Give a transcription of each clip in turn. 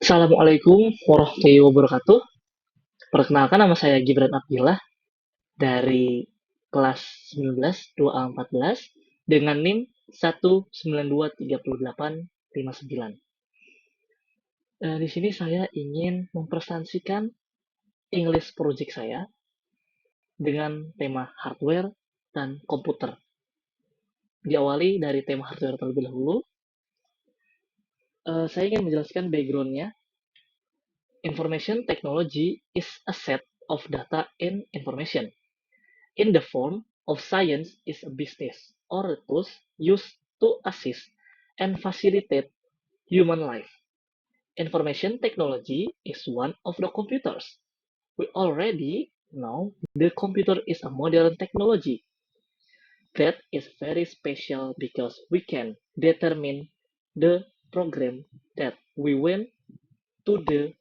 Assalamualaikum warahmatullahi wabarakatuh. Perkenalkan, nama saya Gibran Abdillah dari kelas 19 2A14 dengan NIM 1923859. Di sini saya ingin mempresentasikan English project saya dengan tema hardware dan komputer. Diawali dari tema hardware terlebih dahulu. Saya ingin menjelaskan background-nya. Information technology is a set of data and information in the form of science is a business or tools used to assist and facilitate human life. Information technology is one of the computers. We already know the computer is a modern technology that is very special because we can determine the program that we want to do,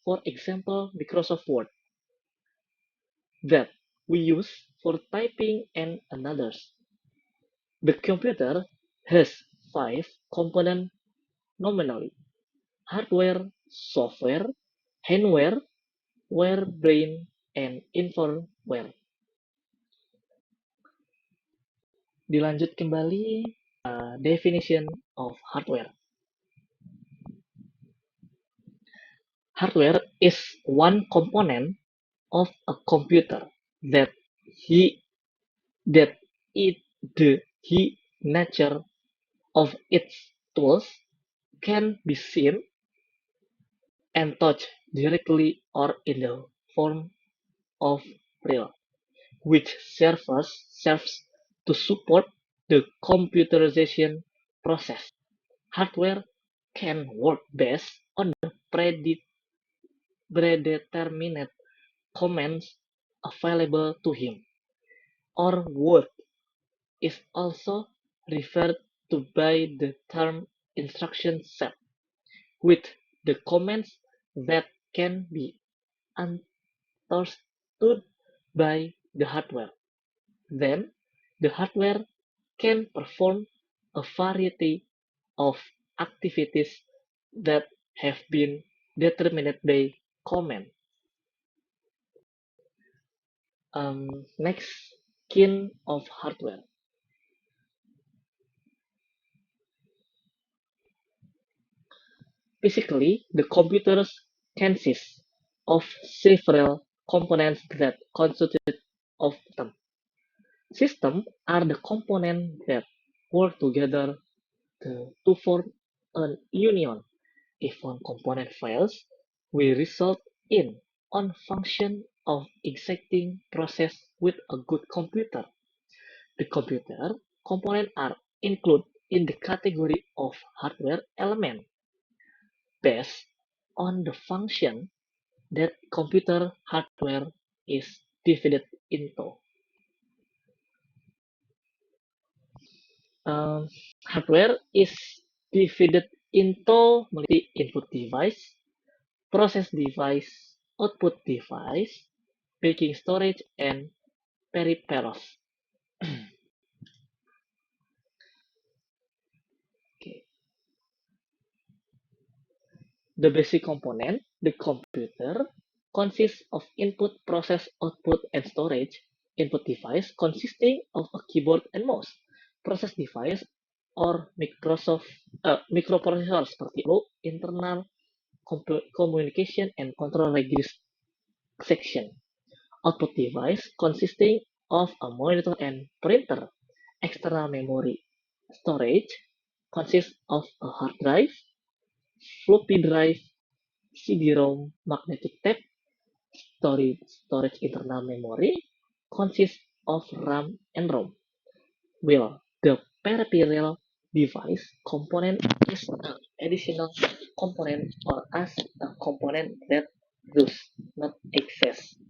for example, Microsoft Word, that we use for typing and others. The computer has five components nominally: hardware, software, handware, ware brain, and infoware. Dilanjut kembali, definition of hardware. Hardware is one component of a computer that he that it the he nature of its tools can be seen and touched directly or in the form of real, which serves to support the computerization process. Hardware can work based on the predetermined commands available to him, or word is also referred to by the term instruction set, with the commands that can be understood by the hardware. Then, the hardware can perform a variety of activities that have been determined by command. Next, kind of hardware. Physically, the computers consist of several components that constitute of them. Systems are the components that work together to form an union. If one component fails, we result in non-function of existing process with a good computer. The computer components are included in the category of hardware element based on the function that computer hardware is divided into. Hardware is divided into multi input device, process device, output device, backing storage, and peripherals. Okay. The basic component, the computer, consists of input, process, output, and storage. Input device consisting of a keyboard and mouse. Process device or microprocessor seperti internal communication and control registration section. Output device consisting of a monitor and printer. External memory storage consists of a hard drive, floppy drive, CD-ROM, magnetic tape. Storage internal memory consists of RAM and ROM. Well, the peripheral device component is an additional component or as a component that does not exist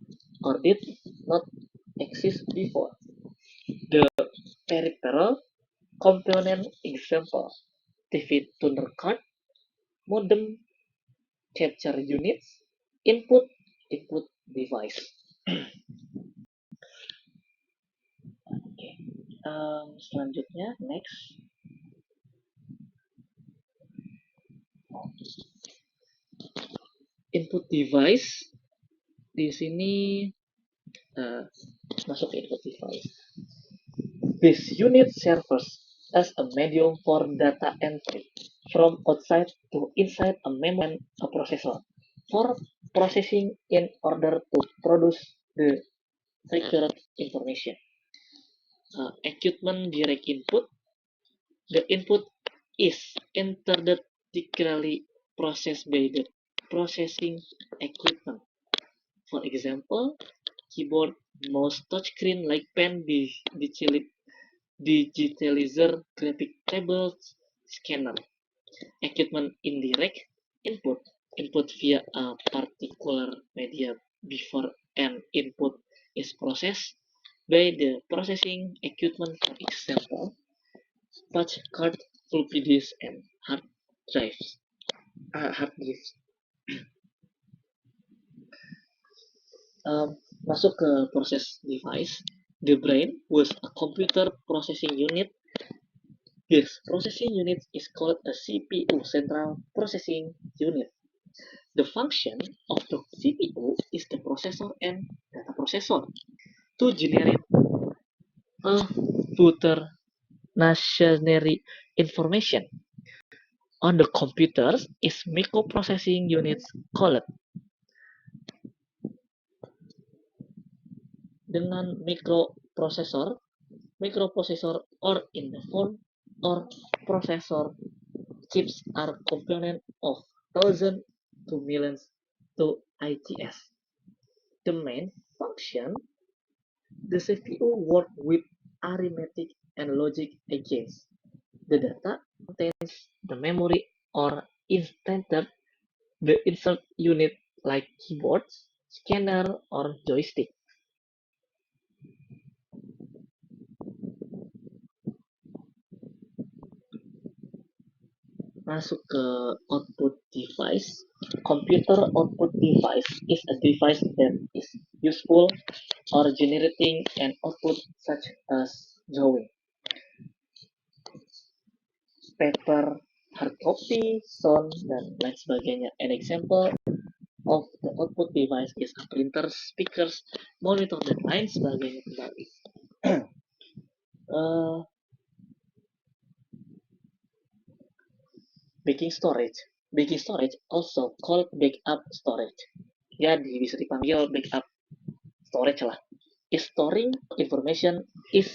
or did not exist before. The peripheral component example: TV tuner card, modem, capture units, input device. Oke, selanjutnya next. Input device di sini masuk ke input device. This unit serves as a medium for data entry from outside to inside a memory and a processor for processing in order to produce the required information. Equipment direct input. The input is interdictorally processed by the processing equipment. For example, keyboard, mouse, touchscreen like pen, digitalizer, graphic tablets, scanner. Equipment indirect input. Input via a particular media before an input is processed by the processing equipment, for example, touch card, floppy disk, and hard drives. Hard disk. Masuk ke proses device. The brain was a computer processing unit. This processing unit is called a CPU, Central Processing Unit. The function of the CPU is the processor and data processor to generate a quaternary information. On the computers is microprocessing units called. Dengan microprocessor or in the form or processor chips are component of thousands to millions to ITS. The main function, the CPU work with arithmetic and logic against the data contains the memory or instanted the insert unit like keyboards, scanner, or joystick. Masuk ke output device. Computer output device is a device that is useful or generating an output such as drawing, paper, hard copy, sound, dan lain sebagainya. An example of the output device is a printer, speakers, monitor, dan lain sebagainya kembali. Backing storage. Backing storage also called backup storage. Jadi bisa dipanggil backup storage lah. Is storing information is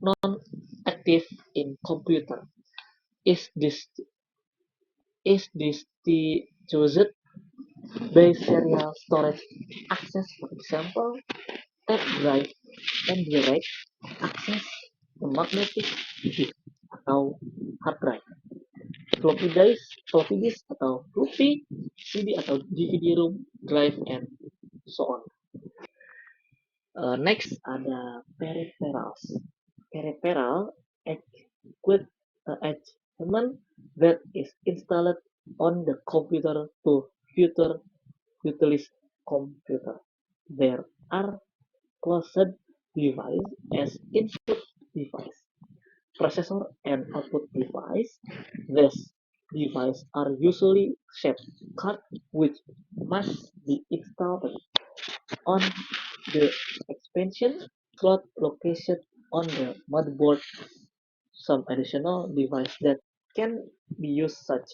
non-active in computer. Is distributed by serial storage access, for example, tape drive and direct access to magnetic disk atau hard drive. Floppy disk atau floppy, CD atau DVD room drive, and so on. Next ada peripherals. Peripheral equipment that is installed on the computer to further utilize computer. There are closed device as input device, processor and output device. These devices are usually shaped card which must be installed on the expansion slot located on the motherboard. Some additional devices that can be used such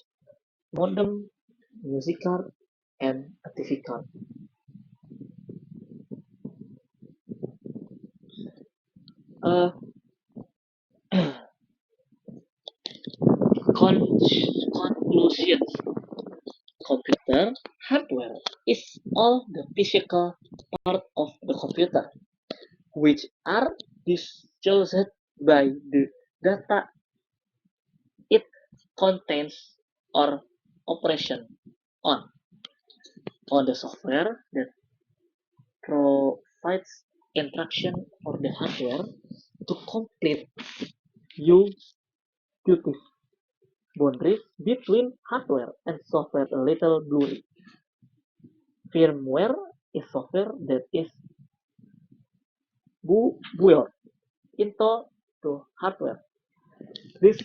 modem, music card, and a TV card. Conclusions. Computer hardware is all the physical part of the computer, which are disclosed by the data it contains or operation on the software that provides instruction for the hardware to complete ubiquitous boundaries between hardware and software a little blurry. Firmware is software that is built into the hardware. This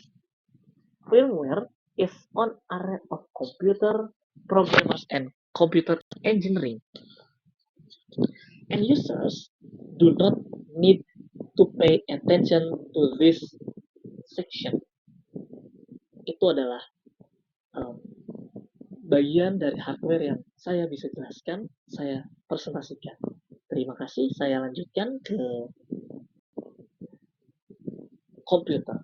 firmware is an array of computer programmers and computer engineering, and users do not need to pay attention to this section. Itu adalah um, bagian dari hardware yang saya bisa jelaskan, saya presentasikan. Terima kasih, saya lanjutkan ke komputer.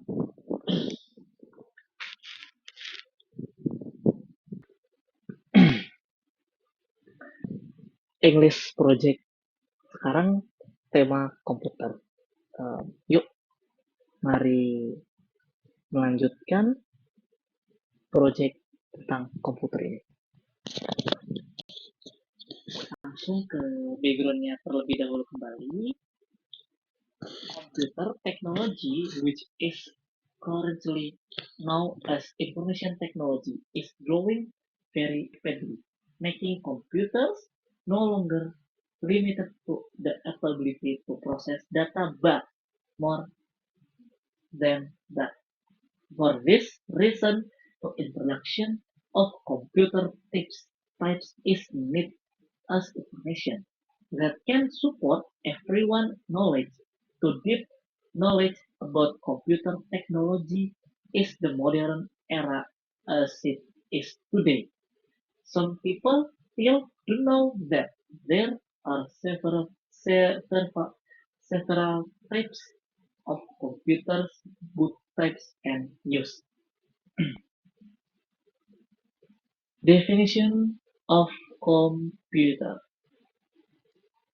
English Project. Sekarang tema komputer. Yuk, mari melanjutkan project tentang komputer ini. Langsung ke backgroundnya terlebih dahulu kembali. Computer technology, which is currently known as information technology, is growing very rapidly, making computers no longer limited to the ability to process data, but more than that. For this reason, the introduction of computer types is needed as information that can support everyone's knowledge. To deep knowledge about computer technology is the modern era as it is today. Some people still do know that there are several types of computers, both types and use. Definition of computer.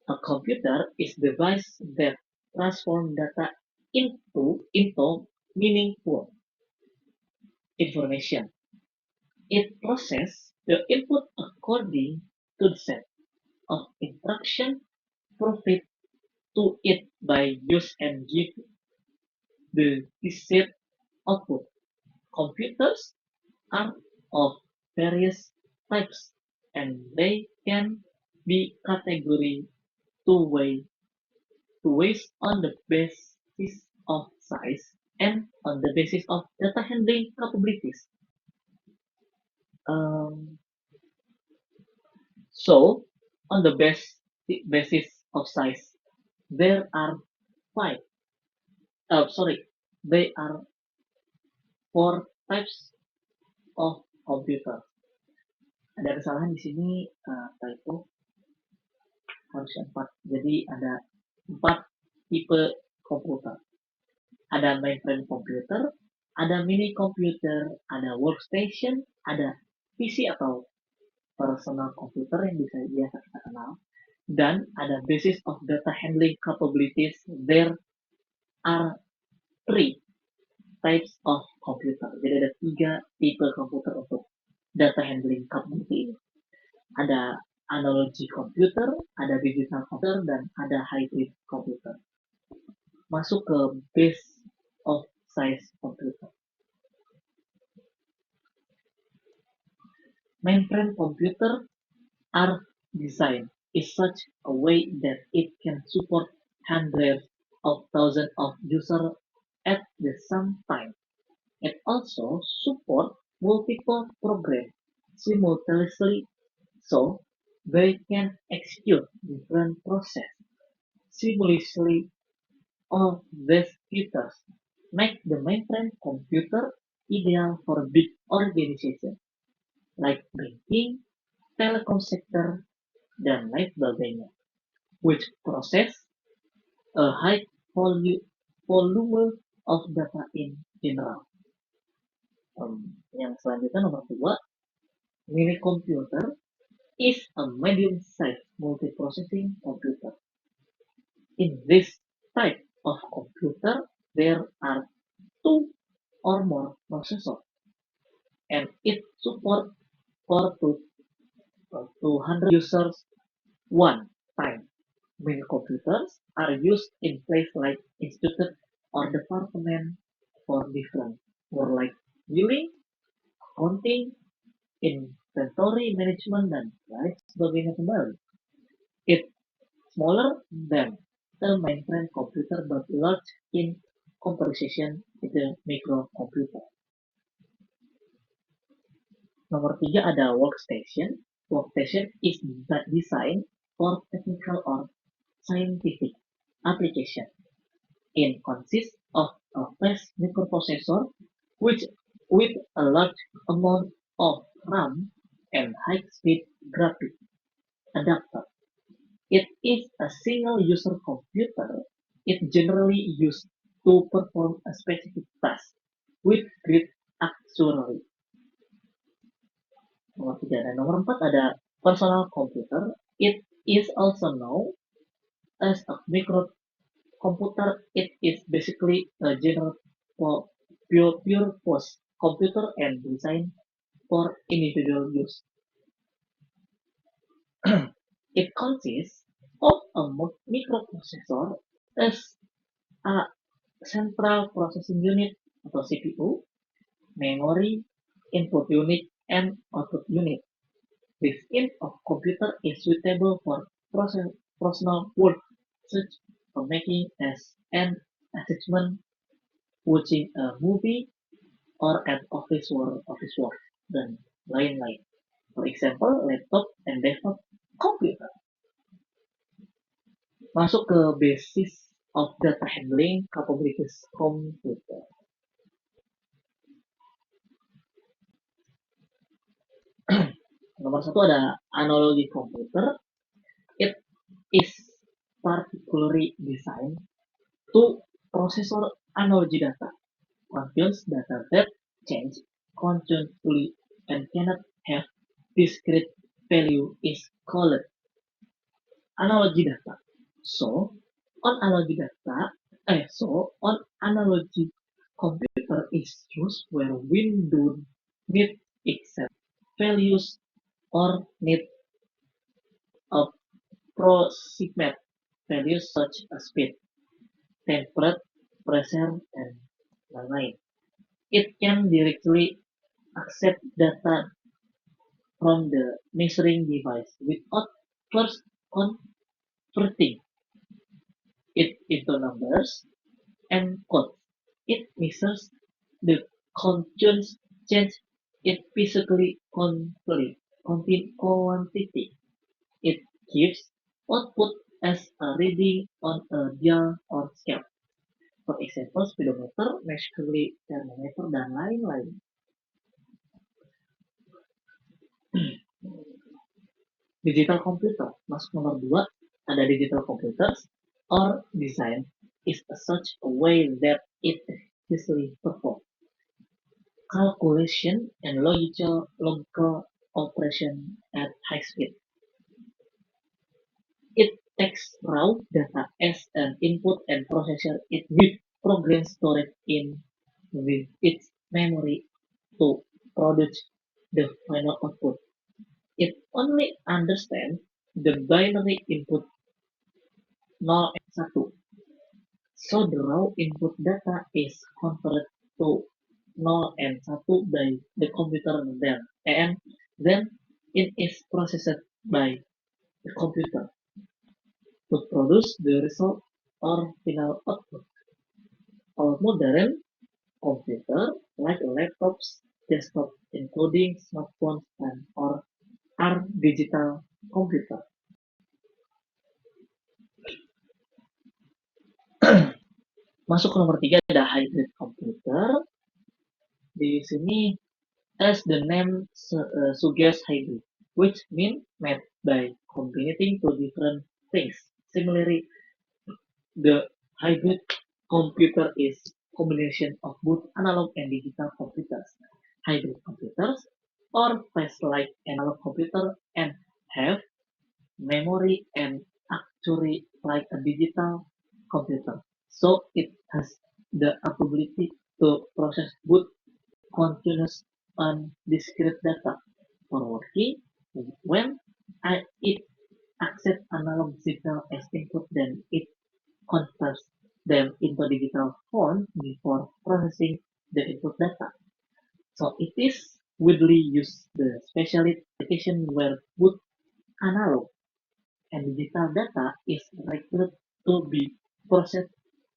A computer is a device that transforms data into meaningful information. It processes the input according to the set of instructions provided to it by use and give the desired output. Computers are of various types and they can be categorized two ways on the basis of size and on the basis of data handling capabilities. Um, so, on the basis of size, there are five. There are four types of computer. Ada kesalahan di sini, typo harusnya 4. Jadi ada 4 tipe komputer. Ada mainframe computer, ada mini computer, ada workstation, ada PC atau personal computer yang biasa kita kenal, dan ada basis of data handling capabilities. There are 3 types of computer. Jadi ada 3 tipe komputer untuk data handling capability. Ada analogy computer, ada digital computer, dan ada hybrid computer. Masuk ke base of size computer. Mainframe computer are designed in such a way that it can support hundreds of thousands of users at the same time. It also supports multiple programs simultaneously, so they can execute different processes simultaneously. All these features make the mainframe computer ideal for big organizations like banking, telecom sector, dan lain sebagainya, which process a high volume of data in general. Yang selanjutnya nomor 2, mini computer is a medium-sized multiprocessing computer. In this type of computer, there are 2 or more processors, and it supports 4 to 200 users one time. Mini computers are used in places like institute or department for different work like billing, accounting, inventory management, dan lain sebagainya kembali. It's smaller than the mainframe computer but large in comparison with the microcomputer. Nomor 3 ada workstation. Workstation is designed for technical or scientific application. It consists of a fast microprocessor which with a large amount of RAM and high-speed graphic adapter. It is a single-user computer. It generally used to perform a specific task with great accuracy. Nomor 3 dan nomor 4 ada personal computer. It is also known as a microcomputer. It is basically a general purpose computer and designed for individual use. It consists of a microprocessor as a central processing unit atau CPU, memory, input unit, and output unit. This kind of computer is suitable for personal work such as making an assessment, watching a movie, or at office work, dan lain-lain. For example, laptop and desktop computer. Masuk ke basis of data handling capabilities computer. Nomor 1 ada analogy computer. It is particularly designed to processor analogy data, contains data that change continuously and cannot have discrete value is called analogy data. So on analogy computer is used where window need accept values or need approximate values such as speed, temperature, pressure, and lain-lain. It can directly accept data from the measuring device without first converting it into numbers and codes. It measures the continuous change in physically quantity. It gives output as a reading on a dial or scale. For example, speedometer, mercury thermometer, dan lain-lain. Digital computer. Masuk nomor 2, ada digital computers or design is such a way that it easily perform calculation and logical operation at high speed. It takes raw data as an input and processes it with program stored in with its memory to produce the final output. It only understands the binary input 0 and 1. So the raw input data is converted to 0 and 1 by the computer and then it is processed by the computer to produce the result or final output. All modern computer like laptops, desktop, including smartphones and or are digital computer. Masuk ke nomor 3 ada hybrid computer. Di sini as the name suggests hybrid, which means made by combining two different things. Similarly, the hybrid computer is combination of both analog and digital computers. Hybrid computers are fast like analog computer and have memory and actually like a digital computer. So it has the ability to process both continuous and discrete data for working. When it accepts analog signal as input, then it converts them into digital form before processing the input data. So it is widely used the special application where both analog and digital data is required to be processed.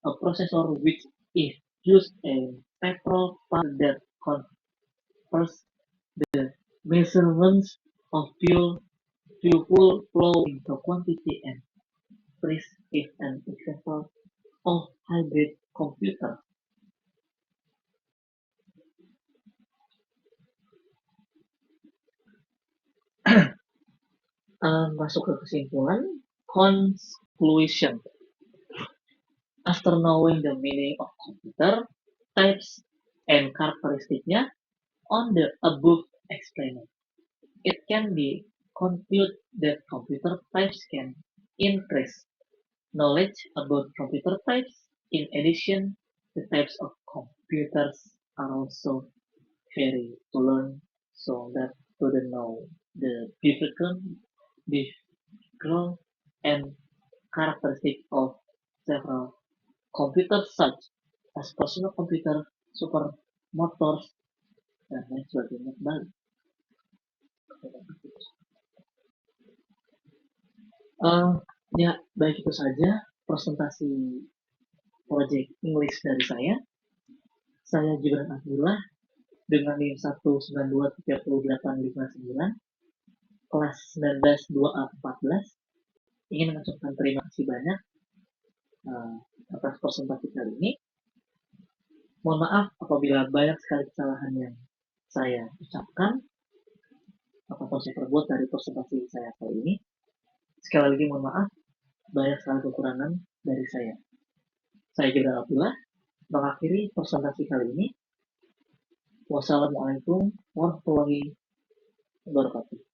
A processor which is used a petrol pump that converts the Measurements of pupil flow into quantity and price is an example of hybrid computer. Masuk ke kesimpulan, conclusion. After knowing the meaning of computer, types, and characteristicnya on the above explained, it can be concluded that computer types can increase knowledge about computer types. In addition, the types of computers are also vary to learn so that to know the background and characteristic of several computers such as personal computer, supermotors, dan lain sebagainya kembali. Ya, baik itu saja presentasi project English dari saya. Saya Gibran Abdullah dengan NIM 192308559 kelas 19 2A14 ingin mengucapkan terima kasih banyak atas presentasi kali ini. Mohon maaf apabila banyak sekali kesalahan yang saya ucapkan ataupun saya perbuat dari presentasi saya kali ini. Sekali lagi mohon maaf, banyak sekali kekurangan dari saya. Saya Gibran Abdullah mengakhiri presentasi kali ini. Wassalamualaikum warahmatullahi wabarakatuh.